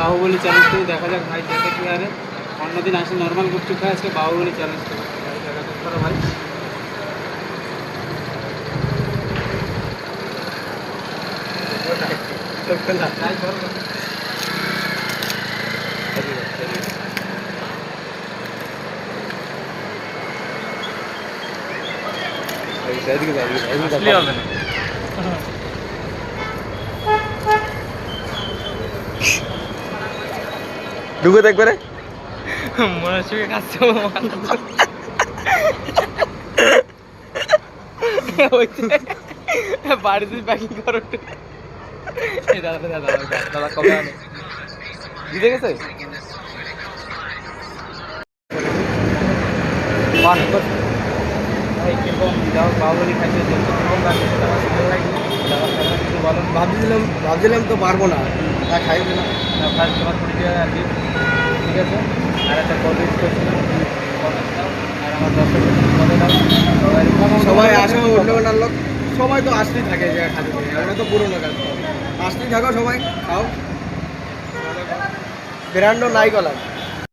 Baahubali challenge করে দেখা যাক ভাই যেতে কি আরে অন্যদিন আসে নর্মাল গুপচুপ খায় আজকে বাহুবলী চ্যালেঞ্জ করে ভাই দেখা যাক করো ভাই ট্রাই করো আসলে হবে না ঢুকে দেখবে মনে হচ্ছে কাছে বাড়িতে প্যাকিং করো দাদা দাদা দাদা কবে আনে দিতে গেছে ভাই কিরকম যাও বাহুবলী খাইছে ভাবছিলাম তো পারবো না খাই দিলাম ফার্স্ট তোমার 20 টাকা দিই ঠিক আছে আর একটা কোভিড করছিলাম আর আমার 10 টাকা সবাই আসো অন্য অন্য লোক সবাই তো আসতেই থাকে যে খাতে আমরা তো পুরোনো কাজ আসতেই থাকো সবাই খাও ব্র্যান্ডও নাই গলা